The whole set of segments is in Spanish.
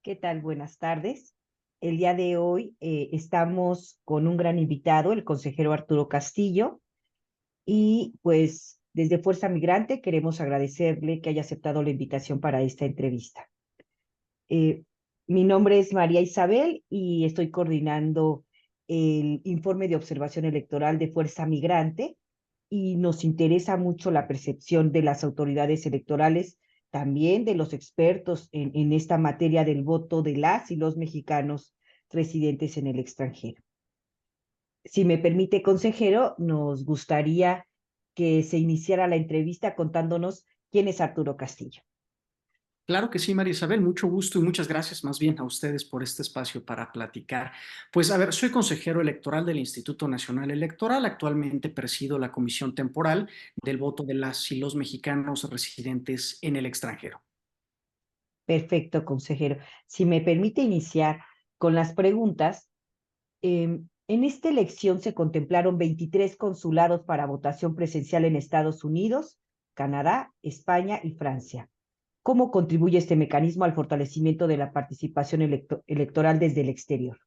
¿Qué tal? Buenas tardes. El día de hoy estamos con un gran invitado, el consejero Arturo Castillo, y pues desde Fuerza Migrante queremos agradecerle que haya aceptado la invitación para esta entrevista. Eh, Mi nombre es María Isabel y estoy coordinando el informe de observación electoral de Fuerza Migrante y nos interesa mucho la percepción de las autoridades electorales, también de los expertos en esta materia del voto de las y los mexicanos residentes en el extranjero. Si me permite, consejero, nos gustaría que se iniciara la entrevista contándonos quién es Arturo Castillo. Claro que sí, María Isabel, mucho gusto y muchas gracias más bien a ustedes por este espacio para platicar. Pues a ver, soy consejero electoral del Instituto Nacional Electoral, actualmente presido la comisión temporal del voto de las y los mexicanos residentes en el extranjero. Perfecto, consejero. Si me permite iniciar con las preguntas, en esta elección se contemplaron 23 consulados para votación presencial en Estados Unidos, Canadá, España y Francia. ¿Cómo contribuye este mecanismo al fortalecimiento de la participación electoral desde el exterior?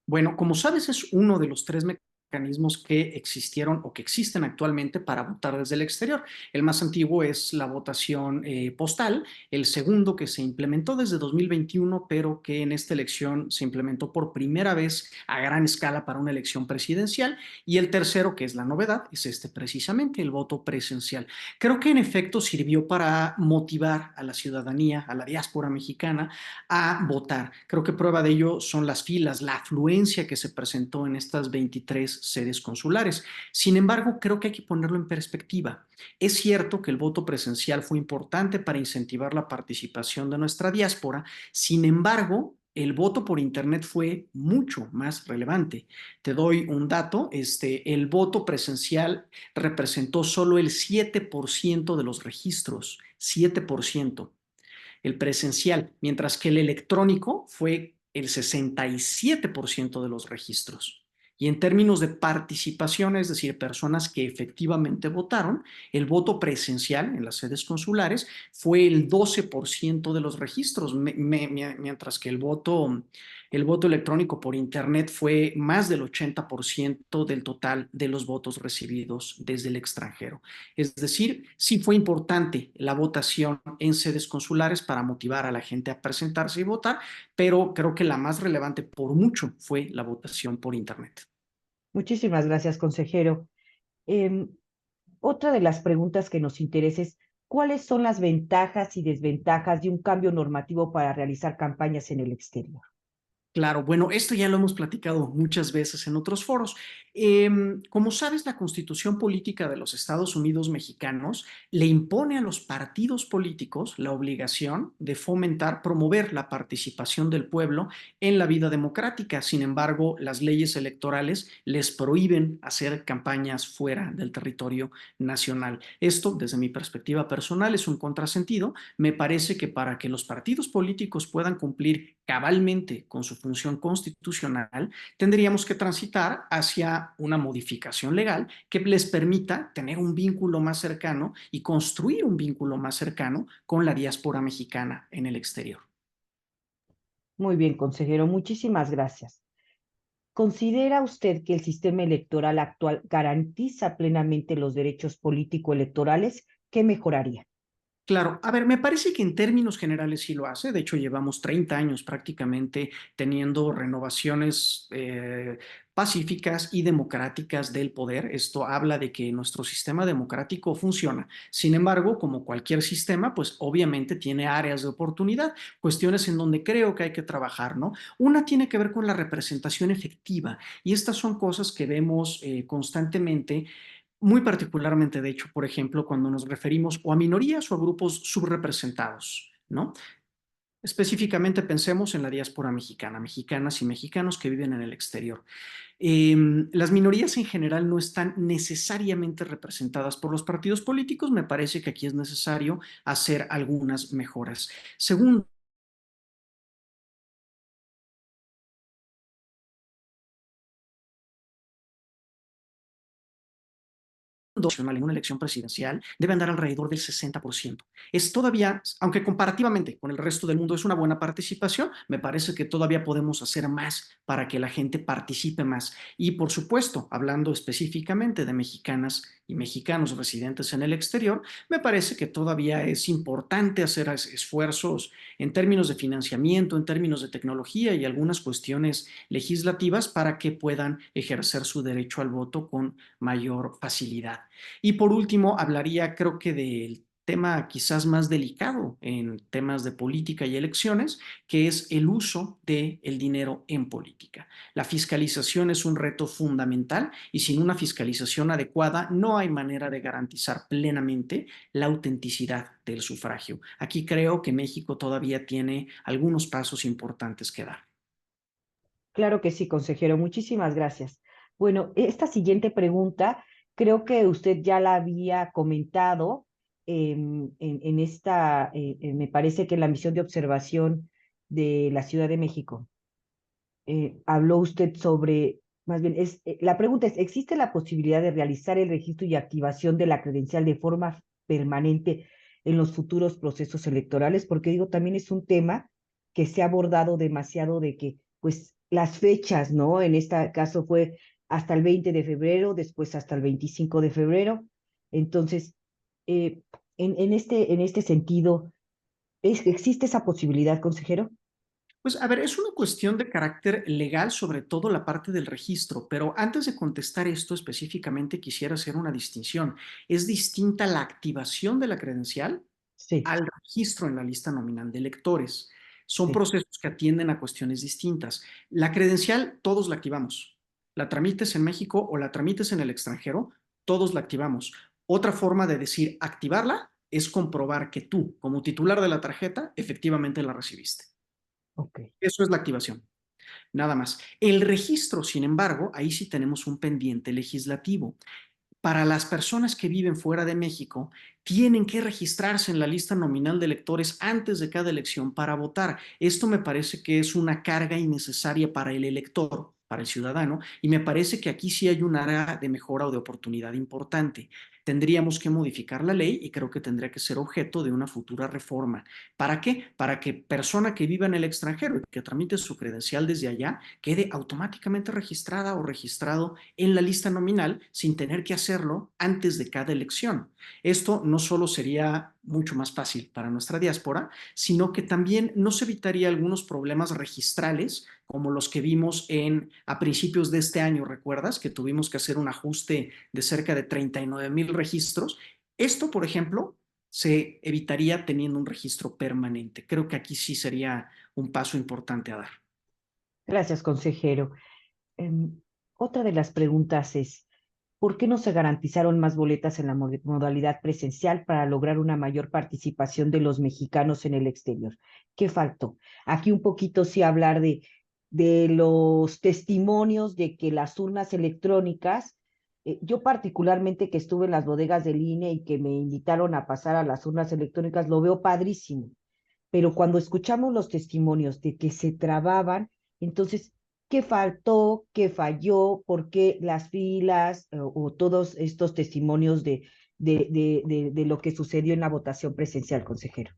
Bueno, como sabes, es uno de los tres mecanismos que existieron o que existen actualmente para votar desde el exterior. El más antiguo es la votación postal, el segundo que se implementó desde 2021, pero que en esta elección se implementó por primera vez a gran escala para una elección presidencial, y el tercero, que es la novedad, es este precisamente, el voto presencial. Creo que en efecto sirvió para motivar a la ciudadanía, a la diáspora mexicana, a votar. Creo que prueba de ello son las filas, la afluencia que se presentó en estas 23 sedes consulares. Sin embargo, creo que hay que ponerlo en perspectiva. Es cierto que el voto presencial fue importante para incentivar la participación de nuestra diáspora. Sin embargo, el voto por Internet fue mucho más relevante. Te doy un dato, el voto presencial representó solo el 7% de los registros, 7%, el presencial, mientras que el electrónico fue el 67% de los registros. Y en términos de participación, es decir, personas que efectivamente votaron, el voto presencial en las sedes consulares fue el 12% de los registros, mientras que el voto electrónico por Internet fue más del 80% del total de los votos recibidos desde el extranjero. Es decir, sí fue importante la votación en sedes consulares para motivar a la gente a presentarse y votar, pero creo que la más relevante por mucho fue la votación por Internet. Muchísimas gracias, consejero. Em, Otra de las preguntas que nos interesa es, ¿cuáles son las ventajas y desventajas de un cambio normativo para realizar campañas en el exterior? Claro, bueno, esto ya lo hemos platicado muchas veces en otros foros. Como sabes, la Constitución Política de los Estados Unidos Mexicanos le impone a los partidos políticos la obligación de fomentar, promover la participación del pueblo en la vida democrática. Sin embargo, las leyes electorales les prohíben hacer campañas fuera del territorio nacional. Esto, desde mi perspectiva personal, es un contrasentido. Me parece que para que los partidos políticos puedan cumplir cabalmente con su función constitucional, tendríamos que transitar hacia una modificación legal que les permita tener un vínculo más cercano y construir un vínculo más cercano con la diáspora mexicana en el exterior. Muy bien, consejero, muchísimas gracias. ¿Considera usted que el sistema electoral actual garantiza plenamente los derechos político-electorales? ¿Qué mejoraría? Claro, a ver, me parece que en términos generales sí lo hace. De hecho, llevamos 30 años prácticamente teniendo renovaciones pacíficas y democráticas del poder. Esto habla de que nuestro sistema democrático funciona. Sin embargo, como cualquier sistema, pues obviamente tiene áreas de oportunidad, cuestiones en donde creo que hay que trabajar, ¿no? Una tiene que ver con la representación efectiva, y estas son cosas que vemos constantemente, muy particularmente, de hecho, por ejemplo, cuando nos referimos o a minorías o a grupos subrepresentados, ¿no? Específicamente pensemos en la diáspora mexicana, mexicanas y mexicanos que viven en el exterior. Las minorías en general no están necesariamente representadas por los partidos políticos. Me parece que aquí es necesario hacer algunas mejoras. Segundo, en una elección presidencial debe andar alrededor del 60%. Es todavía, aunque comparativamente con el resto del mundo es una buena participación, me parece que todavía podemos hacer más para que la gente participe más. Y por supuesto, hablando específicamente de mexicanas y mexicanos residentes en el exterior, me parece que todavía es importante hacer esfuerzos en términos de financiamiento, en términos de tecnología y algunas cuestiones legislativas para que puedan ejercer su derecho al voto con mayor facilidad. Y por último, hablaría creo que del tema quizás más delicado en temas de política y elecciones, que es el uso del dinero en política. La fiscalización es un reto fundamental y sin una fiscalización adecuada no hay manera de garantizar plenamente la autenticidad del sufragio. Aquí creo que México todavía tiene algunos pasos importantes que dar. Claro que sí, consejero. Muchísimas gracias. Bueno, esta siguiente pregunta creo que usted ya la había comentado en esta, me parece que en la misión de observación de la Ciudad de México. Habló usted sobre, más bien, la pregunta es, ¿existe la posibilidad de realizar el registro y activación de la credencial de forma permanente en los futuros procesos electorales? Porque digo, también es un tema que se ha abordado demasiado de que, pues, las fechas, ¿no? En este caso fue hasta el 20 de febrero, después hasta el 25 de febrero. Entonces, eh, en este sentido, ¿existe esa posibilidad, consejero? Pues a ver, es una cuestión de carácter legal, sobre todo la parte del registro, pero antes de contestar esto específicamente quisiera hacer una distinción. Es distinta la activación de la credencial Sí, al registro en la lista nominal de electores. Son sí, procesos que atienden a cuestiones distintas. La credencial, todos la activamos. La tramites en México o la tramites en el extranjero, todos la activamos. Otra forma de decir activarla es comprobar que tú, como titular de la tarjeta, efectivamente la recibiste. ok. Eso es la activación. Nada más. El registro, sin embargo, ahí sí tenemos un pendiente legislativo. Para las personas que viven fuera de México, tienen que registrarse en la lista nominal de electores antes de cada elección para votar. Esto me parece que es una carga innecesaria para el elector, para el ciudadano, y me parece que aquí sí hay un área de mejora o de oportunidad importante. Tendríamos que modificar la ley y creo que tendría que ser objeto de una futura reforma. ¿Para qué? Para que persona que viva en el extranjero y que tramite su credencial desde allá quede automáticamente registrada o registrado en la lista nominal sin tener que hacerlo antes de cada elección. Esto no solo sería mucho más fácil para nuestra diáspora, sino que también nos evitaría algunos problemas registrales como los que vimos a principios de este año, ¿recuerdas? Que tuvimos que hacer un ajuste de cerca de 39,000 registros. Esto, por ejemplo, se evitaría teniendo un registro permanente. Creo que aquí sí sería un paso importante a dar. Gracias, consejero. Otra de las preguntas es, ¿por qué no se garantizaron más boletas en la modalidad presencial para lograr una mayor participación de los mexicanos en el exterior? ¿Qué faltó? Aquí un poquito sí hablar de los testimonios de que las urnas electrónicas, yo particularmente que estuve en las bodegas del INE y que me invitaron a pasar a las urnas electrónicas, lo veo padrísimo, pero cuando escuchamos los testimonios de que se trababan, entonces, ¿qué faltó? ¿Qué falló? ¿Por qué las filas o todos estos testimonios de lo que sucedió en la votación presencial, consejero?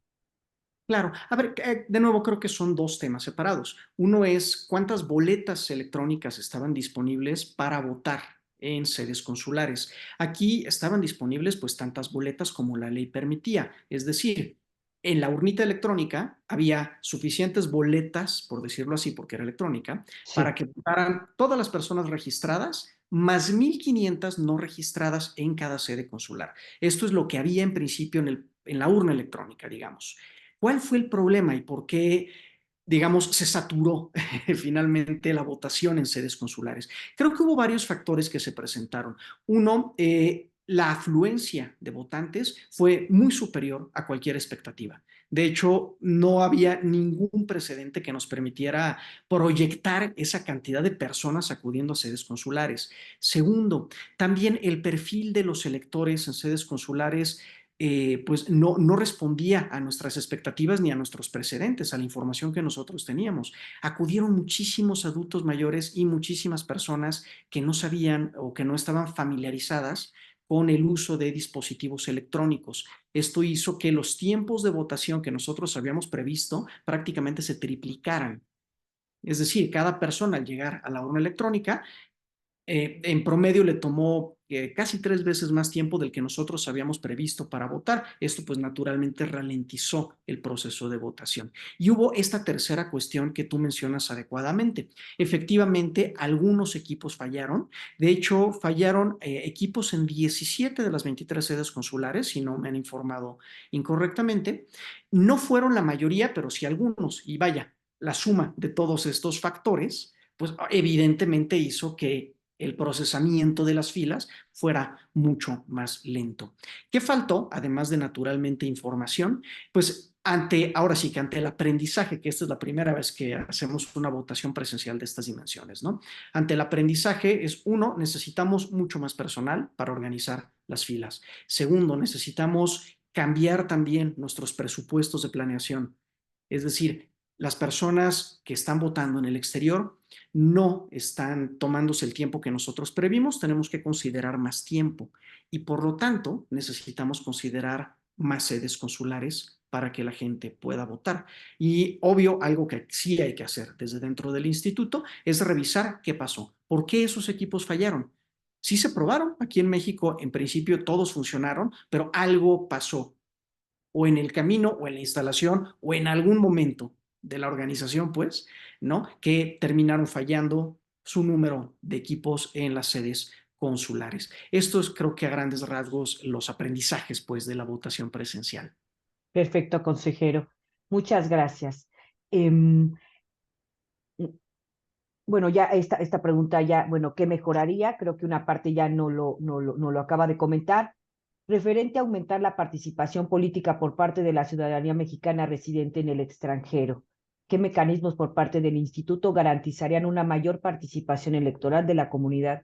Claro, a ver, de nuevo creo que son dos temas separados. Uno es cuántas boletas electrónicas estaban disponibles para votar en sedes consulares. Aquí estaban disponibles pues tantas boletas como la ley permitía, es decir, en la urnita electrónica había suficientes boletas, por decirlo así, porque era electrónica, para Sí, que votaran todas las personas registradas, más 1,500 no registradas en cada sede consular. Esto es lo que había en principio en la urna electrónica, digamos. ¿Cuál fue el problema y por qué, digamos, se saturó finalmente la votación en sedes consulares? Creo que hubo varios factores que se presentaron. Uno, la afluencia de votantes fue muy superior a cualquier expectativa. De hecho, no había ningún precedente que nos permitiera proyectar esa cantidad de personas acudiendo a sedes consulares. Segundo, también el perfil de los electores en sedes consulares pues no respondía a nuestras expectativas ni a nuestros precedentes, a la información que nosotros teníamos. Acudieron muchísimos adultos mayores y muchísimas personas que no sabían o que no estaban familiarizadas con el uso de dispositivos electrónicos. Esto hizo que los tiempos de votación que nosotros habíamos previsto prácticamente se triplicaran. Es decir, cada persona al llegar a la urna electrónica en promedio le tomó casi 3 veces más tiempo del que nosotros habíamos previsto para votar. Esto pues naturalmente ralentizó el proceso de votación. Y hubo esta tercera cuestión que tú mencionas adecuadamente. Efectivamente, algunos equipos fallaron. De hecho, fallaron equipos en 17 de las 23 sedes consulares, si no me han informado incorrectamente. No fueron la mayoría, pero sí algunos. Y vaya, la suma de todos estos factores, pues evidentemente hizo que el procesamiento de las filas fuera mucho más lento. ¿Qué faltó? Además de naturalmente información, pues ahora sí que ante el aprendizaje, que esta es la primera vez que hacemos una votación presencial de estas dimensiones, ¿no? Ante el aprendizaje es, uno, necesitamos mucho más personal para organizar las filas. Segundo, necesitamos cambiar también nuestros presupuestos de planeación. Es decir, las personas que están votando en el exterior no están tomándose el tiempo que nosotros previmos, tenemos que considerar más tiempo y por lo tanto necesitamos considerar más sedes consulares para que la gente pueda votar. Y obvio, algo que sí hay que hacer desde dentro del instituto es revisar qué pasó, por qué esos equipos fallaron. Sí se probaron, aquí en México en principio todos funcionaron, pero algo pasó o en el camino o en la instalación o en algún momento de la organización, pues, ¿no? Que terminaron fallando su número de equipos en las sedes consulares. Esto es, creo que a grandes rasgos, los aprendizajes, pues, de la votación presencial. Perfecto, consejero. Muchas gracias. Em, bueno, ya esta pregunta ya, bueno, ¿qué mejoraría? Creo que una parte ya no lo acaba de comentar. Referente a aumentar la participación política por parte de la ciudadanía mexicana residente en el extranjero. ¿Qué mecanismos por parte del instituto garantizarían una mayor participación electoral de la comunidad,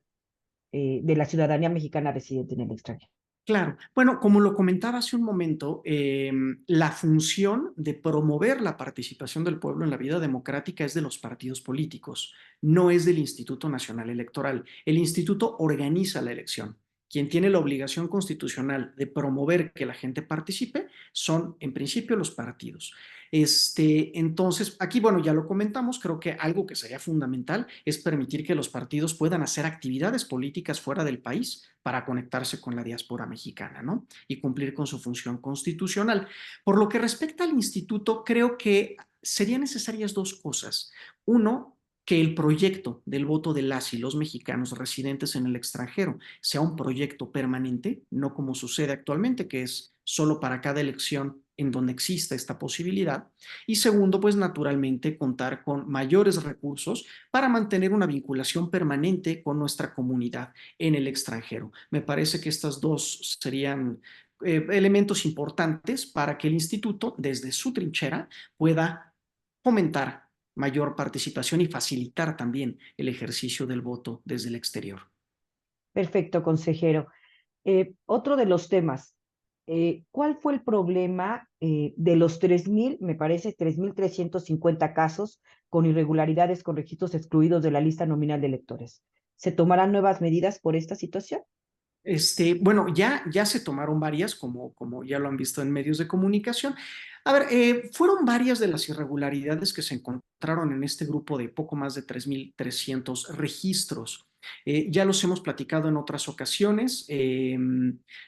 de la ciudadanía mexicana residente en el extranjero? Claro. Bueno, como lo comentaba hace un momento, la función de promover la participación del pueblo en la vida democrática es de los partidos políticos, no es del Instituto Nacional Electoral. El instituto organiza la elección. Quien tiene la obligación constitucional de promover que la gente participe son, en principio, los partidos. Entonces, aquí, bueno, ya lo comentamos, creo que algo que sería fundamental es permitir que los partidos puedan hacer actividades políticas fuera del país para conectarse con la diáspora mexicana, ¿no? Y cumplir con su función constitucional. Por lo que respecta al instituto, creo que serían necesarias dos cosas. Uno, que el proyecto del voto de las y los mexicanos residentes en el extranjero sea un proyecto permanente, no como sucede actualmente, que es solo para cada elección en donde exista esta posibilidad. Y segundo, pues naturalmente contar con mayores recursos para mantener una vinculación permanente con nuestra comunidad en el extranjero. Me parece que estas dos serían elementos importantes para que el instituto, desde su trinchera, pueda fomentar mayor participación y facilitar también el ejercicio del voto desde el exterior. Perfecto, consejero. Otro de los temas, ¿cuál fue el problema de los 3,000, me parece, 3,350 casos con irregularidades con registros excluidos de la lista nominal de electores? ¿Se tomarán nuevas medidas por esta situación? Bueno, ya se tomaron varias, como ya lo han visto en medios de comunicación. A ver, fueron varias de las irregularidades que se encontraron en este grupo de poco más de 3,300 registros. Ya los hemos platicado en otras ocasiones.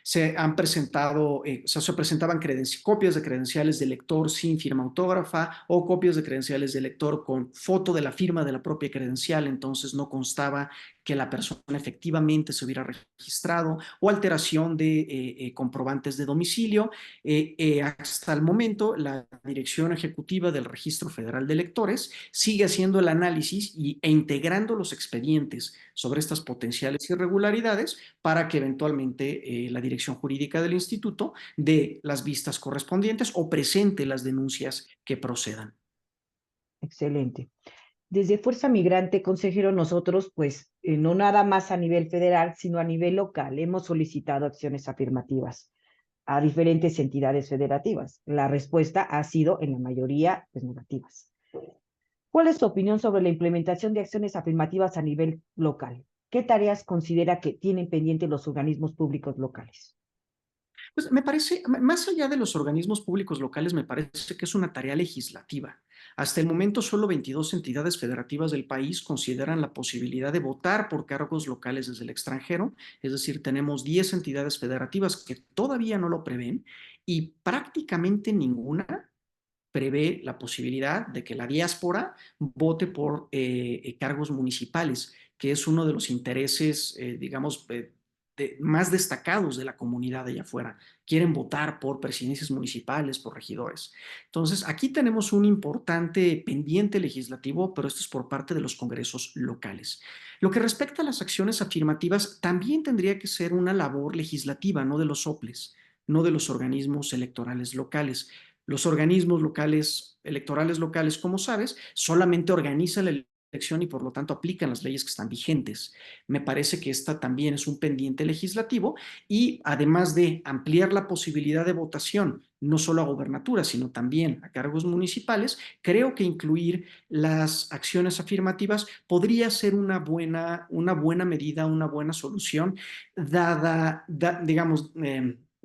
Se han presentado, o sea, se presentaban copias de credenciales de lector sin firma autógrafa o copias de credenciales de lector con foto de la firma de la propia credencial, entonces no constaba que la persona efectivamente se hubiera registrado o alteración de comprobantes de domicilio. Hasta el momento, la Dirección Ejecutiva del Registro Federal de Electores sigue haciendo el análisis e integrando los expedientes sobre estas potenciales irregularidades para que eventualmente la Dirección Jurídica del Instituto dé las vistas correspondientes o presente las denuncias que procedan. Excelente. Desde Fuerza Migrante, consejero, nosotros, pues, no nada más a nivel federal, sino a nivel local, hemos solicitado acciones afirmativas a diferentes entidades federativas. La respuesta ha sido, en la mayoría, pues, negativas. ¿Cuál es tu opinión sobre la implementación de acciones afirmativas a nivel local? ¿qué tareas considera que tienen pendientes los organismos públicos locales? Pues me parece, más allá de los organismos públicos locales, me parece que es una tarea legislativa. Hasta el momento, solo 22 entidades federativas del país consideran la posibilidad de votar por cargos locales desde el extranjero, es decir, tenemos 10 entidades federativas que todavía no lo prevén y prácticamente ninguna prevé la posibilidad de que la diáspora vote por cargos municipales, que es uno de los intereses, digamos, más destacados de la comunidad allá afuera. Quieren votar por presidencias municipales, por regidores. Entonces, aquí tenemos un importante pendiente legislativo, pero esto es por parte de los congresos locales. Lo que respecta a las acciones afirmativas, también tendría que ser una labor legislativa, no de los soples, no de los organismos electorales locales. Los organismos locales, electorales locales, como sabes, solamente organizan la elección y por lo tanto aplican las leyes que están vigentes. Me parece que esta también es un pendiente legislativo y además de ampliar la posibilidad de votación, no solo a gobernaturas, sino también a cargos municipales, creo que incluir las acciones afirmativas podría ser una buena medida, una buena solución, digamos,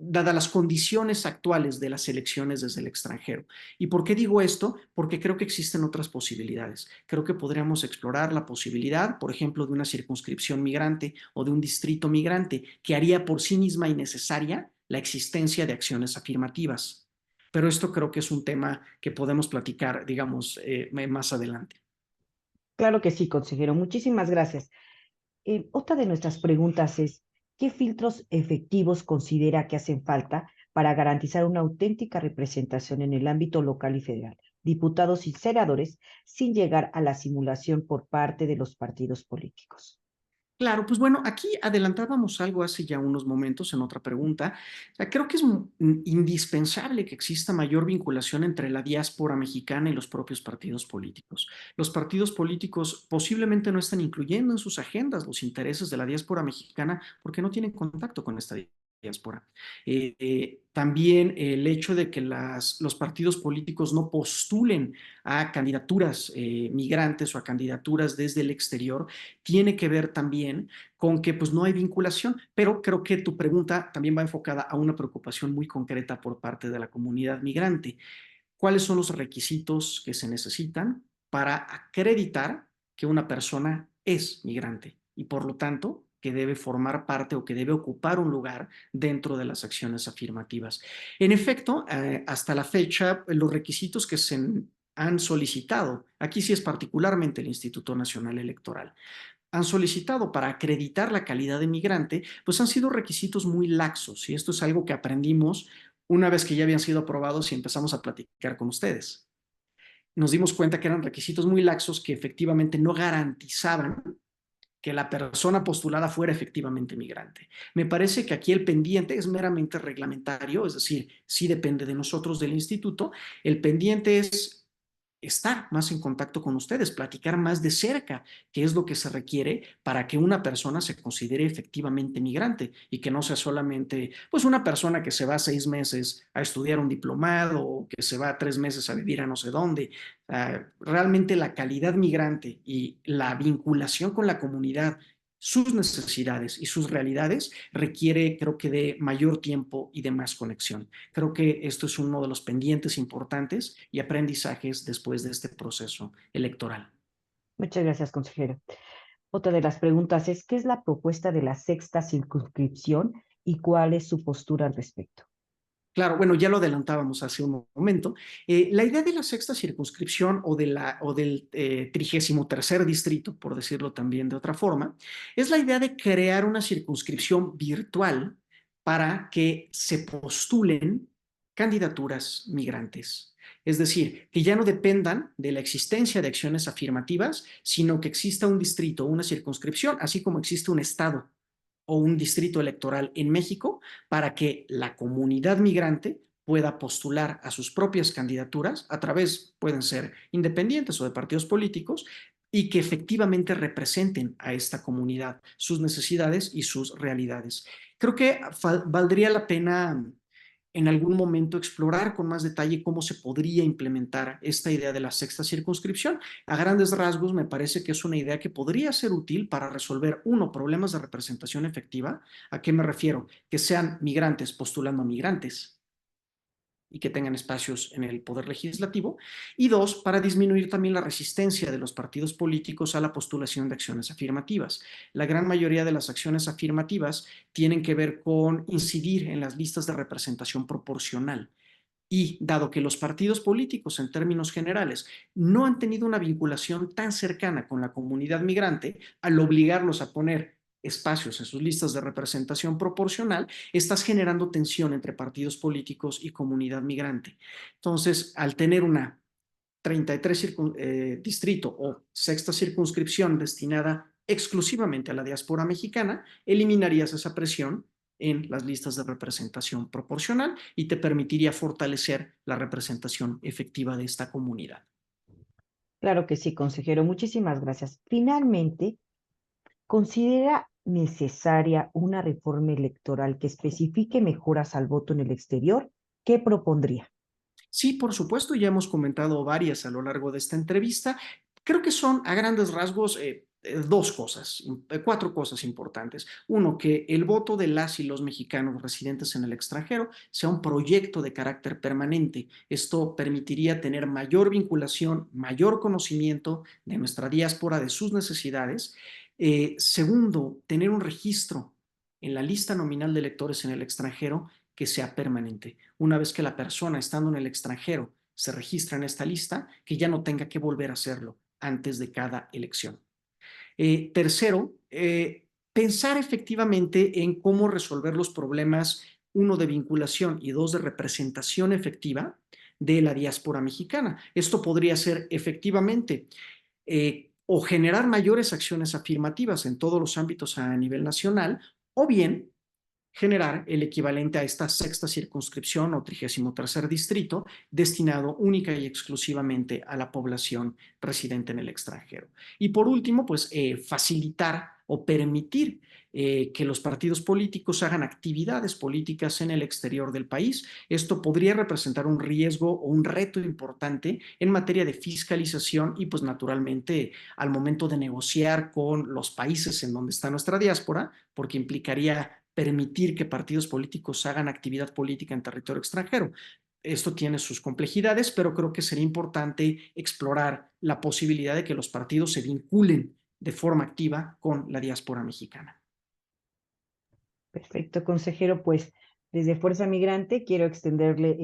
dadas las condiciones actuales de las elecciones desde el extranjero. ¿Y por qué digo esto? Porque creo que existen otras posibilidades. Creo que podríamos explorar la posibilidad, por ejemplo, de una circunscripción migrante o de un distrito migrante que haría por sí misma innecesaria la existencia de acciones afirmativas. Pero esto creo que es un tema que podemos platicar, digamos, más adelante. Claro que sí, consejero. Muchísimas gracias. Otra de nuestras preguntas es, ¿qué filtros efectivos considera que hacen falta para garantizar una auténtica representación en el ámbito local y federal? Diputados y senadores, sin llegar a la simulación por parte de los partidos políticos. Claro, pues bueno, aquí adelantábamos algo hace ya unos momentos en otra pregunta. O sea, creo que es indispensable que exista mayor vinculación entre la diáspora mexicana y los propios partidos políticos. Los partidos políticos posiblemente no están incluyendo en sus agendas los intereses de la diáspora mexicana porque no tienen contacto con esta diáspora. También el hecho de que los partidos políticos no postulen a candidaturas migrantes o a candidaturas desde el exterior tiene que ver también con que pues no hay vinculación, pero creo que tu pregunta también va enfocada a una preocupación muy concreta por parte de la comunidad migrante. ¿Cuáles son los requisitos que se necesitan para acreditar que una persona es migrante y por lo tanto que debe formar parte o que debe ocupar un lugar dentro de las acciones afirmativas? En efecto, hasta la fecha, los requisitos que se han solicitado, aquí sí es particularmente el Instituto Nacional Electoral, han solicitado para acreditar la calidad de migrante, pues han sido requisitos muy laxos y esto es algo que aprendimos una vez que ya habían sido aprobados y empezamos a platicar con ustedes. Nos dimos cuenta que eran requisitos muy laxos que efectivamente no garantizaban que la persona postulada fuera efectivamente migrante. Me parece que aquí el pendiente es meramente reglamentario, es decir, sí depende de nosotros del instituto, el pendiente es estar más en contacto con ustedes, platicar más de cerca qué es lo que se requiere para que una persona se considere efectivamente migrante y que no sea solamente pues una persona que se va 6 meses a estudiar un diplomado o que se va 3 meses a vivir a no sé dónde. Realmente la calidad migrante y la vinculación con la comunidad, sus necesidades y sus realidades requiere, creo que, de mayor tiempo y de más conexión. Creo que esto es uno de los pendientes importantes y aprendizajes después de este proceso electoral. Muchas gracias, consejero. Otra de las preguntas es, ¿qué es la propuesta de la sexta circunscripción y cuál es su postura al respecto? Claro, bueno, ya lo adelantábamos hace un momento. La idea de la sexta circunscripción o del 33º distrito, por decirlo también de otra forma, es la idea de crear una circunscripción virtual para que se postulen candidaturas migrantes. Es decir, que ya no dependan de la existencia de acciones afirmativas, sino que exista un distrito o una circunscripción, así como existe un estado o un distrito electoral en México para que la comunidad migrante pueda postular a sus propias candidaturas a través, pueden ser independientes o de partidos políticos, y que efectivamente representen a esta comunidad, sus necesidades y sus realidades. Creo que valdría la pena en algún momento explorar con más detalle cómo se podría implementar esta idea de la sexta circunscripción. A grandes rasgos, me parece que es una idea que podría ser útil para resolver, uno, problemas de representación efectiva. ¿A qué me refiero? Que sean migrantes postulando a migrantes y que tengan espacios en el poder legislativo, y dos, para disminuir también la resistencia de los partidos políticos a la postulación de acciones afirmativas. La gran mayoría de las acciones afirmativas tienen que ver con incidir en las listas de representación proporcional. Y dado que los partidos políticos, en términos generales, no han tenido una vinculación tan cercana con la comunidad migrante, al obligarlos a poner espacios en sus listas de representación proporcional, estás generando tensión entre partidos políticos y comunidad migrante. Entonces, al tener una 33 distrito o sexta circunscripción destinada exclusivamente a la diáspora mexicana, eliminarías esa presión en las listas de representación proporcional y te permitiría fortalecer la representación efectiva de esta comunidad. Claro que sí, consejero. Muchísimas gracias. Finalmente, ¿considera necesaria una reforma electoral que especifique mejoras al voto en el exterior? ¿Qué propondría? Sí, por supuesto, ya hemos comentado varias a lo largo de esta entrevista. Creo que son a grandes rasgos dos cosas, cuatro cosas importantes. Uno, que el voto de las y los mexicanos residentes en el extranjero sea un proyecto de carácter permanente. Esto permitiría tener mayor vinculación, mayor conocimiento de nuestra diáspora, de sus necesidades. Segundo, tener un registro en la lista nominal de electores en el extranjero que sea permanente. Una vez que la persona, estando en el extranjero, se registra en esta lista, que ya no tenga que volver a hacerlo antes de cada elección. Tercero, pensar efectivamente en cómo resolver los problemas, uno, de vinculación y dos, de representación efectiva de la diáspora mexicana. Esto podría ser efectivamente o generar mayores acciones afirmativas en todos los ámbitos a nivel nacional, o bien generar el equivalente a esta sexta circunscripción o 33º distrito destinado única y exclusivamente a la población residente en el extranjero. Y por último, pues facilitar o permitir que los partidos políticos hagan actividades políticas en el exterior del país. Esto podría representar un riesgo o un reto importante en materia de fiscalización y pues naturalmente al momento de negociar con los países en donde está nuestra diáspora, porque implicaría permitir que partidos políticos hagan actividad política en territorio extranjero. Esto tiene sus complejidades, pero creo que sería importante explorar la posibilidad de que los partidos se vinculen de forma activa con la diáspora mexicana. Perfecto, consejero. Pues desde Fuerza Migrante quiero extenderle,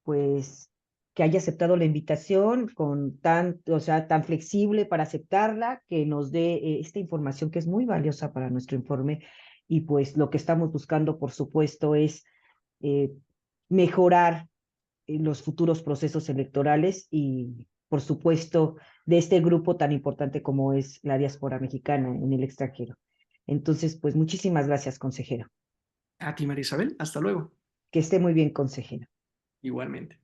pues, que haya aceptado la invitación con tan, o sea, tan flexible para aceptarla, que nos dé esta información que es muy valiosa para nuestro informe. Y pues lo que estamos buscando, por supuesto, es eh, mejorar los futuros procesos electorales y, por supuesto, de este grupo tan importante como es la diáspora mexicana en el extranjero. Entonces, pues muchísimas gracias, consejero. A ti, María Isabel. Hasta luego. Que esté muy bien, consejero. Igualmente.